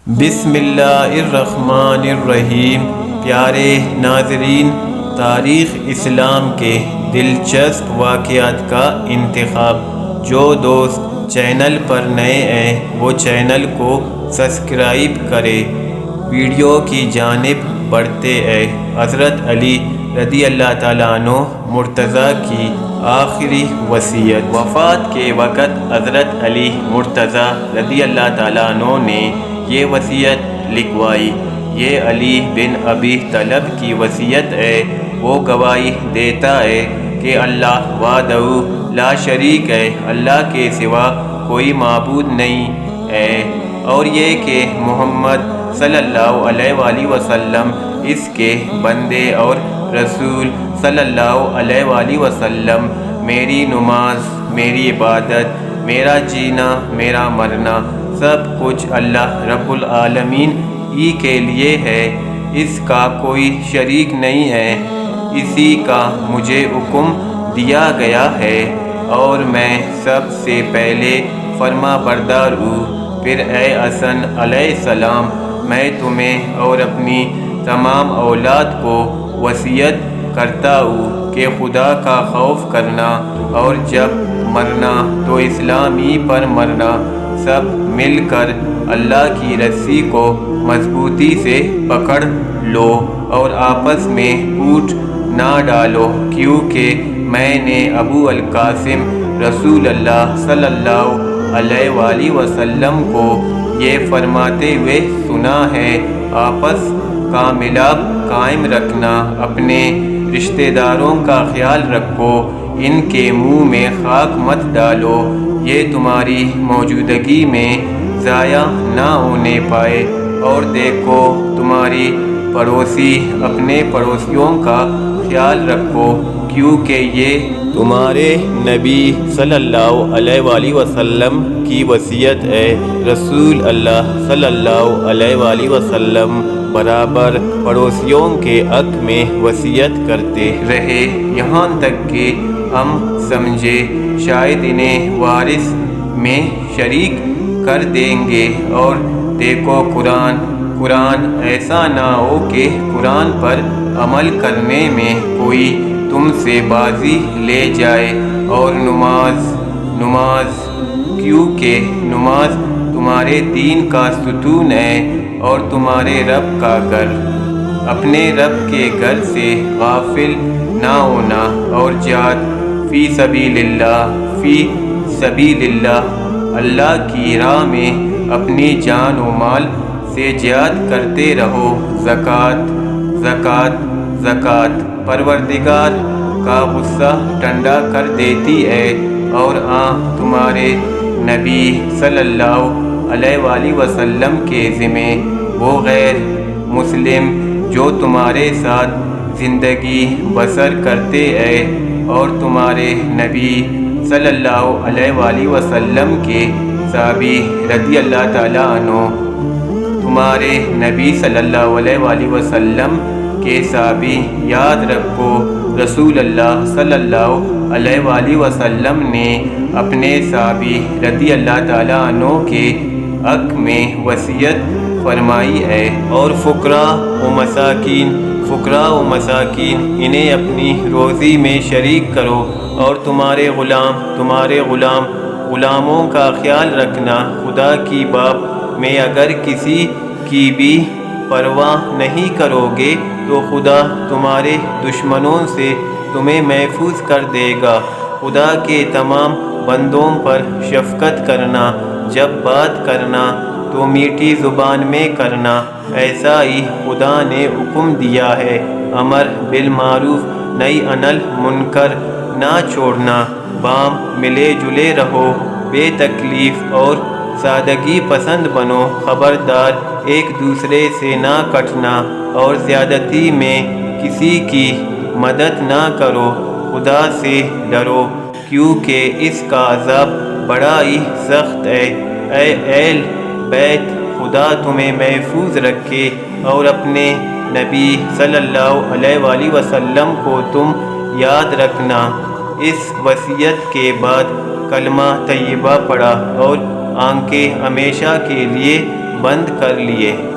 بسم اللہ الرحمن الرحیم۔ پیارے ناظرین، تاریخ اسلام کے دلچسپ واقعات کا انتخاب۔ جو دوست چینل پر نئے ہیں وہ چینل کو سبسکرائب کرے۔ ویڈیو کی جانب بڑھتے ہیں۔ حضرت علی رضی اللہ تعالیٰ عنہ مرتضیٰ کی آخری وصیت۔ وفات کے وقت حضرت علی مرتضیٰ رضی اللہ تعالیٰ عنہ نے یہ وصیت لکھوائی۔ یہ علی بن ابی طالب کی وصیت ہے۔ وہ گواہی دیتا ہے کہ اللہ وحدہ لا شریک ہے، اللہ کے سوا کوئی معبود نہیں ہے، اور یہ کہ محمد صلی اللہ علیہ وآلہ وسلم اس کے بندے اور رسول صلی اللہ علیہ وآلہ وسلم۔ میری نماز، میری عبادت، میرا جینا، میرا مرنا، سب کچھ اللہ رب العالمین ہی کے لیے ہے، اس کا کوئی شریک نہیں ہے، اسی کا مجھے حکم دیا گیا ہے، اور میں سب سے پہلے فرما بردار ہوں۔ پھر اے حسن علیہ السلام، میں تمہیں اور اپنی تمام اولاد کو وصیت کرتا ہوں کہ خدا کا خوف کرنا، اور جب مرنا تو اسلام ہی پر مرنا۔ سب مل کر اللہ کی رسی کو مضبوطی سے پکڑ لو اور آپس میں پھوٹ نہ ڈالو، کیونکہ میں نے ابو القاسم رسول اللہ صلی اللہ علیہ وآلہ وسلم کو یہ فرماتے ہوئے سنا ہے، آپس کا ملاپ قائم رکھنا، اپنے رشتہ داروں کا خیال رکھو، ان کے منہ میں خاک مت ڈالو، یہ تمہاری موجودگی میں ضائع نہ ہونے پائے، اور دیکھو تمہاری پڑوسی اپنے پڑوسیوں کا خیال رکھو، کیونکہ یہ تمہارے نبی صلی اللہ علیہ وآلہ وسلم کی وصیت ہے۔ رسول اللہ صلی اللہ علیہ وآلہ وسلم برابر پڑوسیوں کے حق میں وصیت کرتے رہے، یہاں تک کہ ہم سمجھے شاید انہیں وارث میں شریک کر دیں گے۔ اور دیکھو قرآن ایسا نہ ہو کہ قرآن پر عمل کرنے میں کوئی تم سے بازی لے جائے، اور نماز کیونکہ نماز تمہارے دین کا ستون ہے اور تمہارے رب کا گھر، اپنے رب کے گھر سے غافل نہ ہونا، اور جہاد فی سبیل اللہ، اللہ کی راہ میں اپنی جان و مال سے جہاد کرتے رہو۔ زکوٰۃ پروردگار کا غصہ ٹھنڈا کر دیتی ہے، اور تمہارے نبی صلی اللہ علیہ وآلہ وسلم کے ذمہ وہ غیر مسلم جو تمہارے ساتھ زندگی بسر کرتے ہیں، اور تمہارے نبی صلی اللہ علیہ وآلہ وسلم کے صحابی رضی اللہ تعالیٰ عنہ، تمہارے نبی صلی اللہ علیہ وآلہ وسلم کے صحابی، یاد رکھو رسول اللہ صلی اللہ علیہ وآلہ وسلم نے اپنے صحابی رضی اللہ تعالیٰ عنہ کے حق میں وصیت فرمائی ہے۔ اور فقراء و مساکین انہیں اپنی روزی میں شریک کرو، اور تمہارے غلاموں کا خیال رکھنا، خدا کی باب میں اگر کسی کی بھی پرواہ نہیں کرو گے تو خدا تمہارے دشمنوں سے تمہیں محفوظ کر دے گا۔ خدا کے تمام بندوں پر شفقت کرنا، جب بات کرنا تو میٹھی زبان میں کرنا، ایسا ہی خدا نے حکم دیا ہے۔ امر بالمعروف نہی عن المنکر نہ چھوڑنا، بام ملے جلے رہو، بے تکلیف اور سادگی پسند بنو، خبردار ایک دوسرے سے نہ کٹنا، اور زیادتی میں کسی کی مدد نہ کرو، خدا سے ڈرو کیونکہ اس کا عذاب بڑا ہی سخت ہے۔ اے اہل بیت، خدا تمہیں محفوظ رکھے، اور اپنے نبی صلی اللہ علیہ وآلہ وسلم کو تم یاد رکھنا۔ اس وصیت کے بعد کلمہ طیبہ پڑھا، اور آنکھیں ہمیشہ کے لیے بند کر لیے۔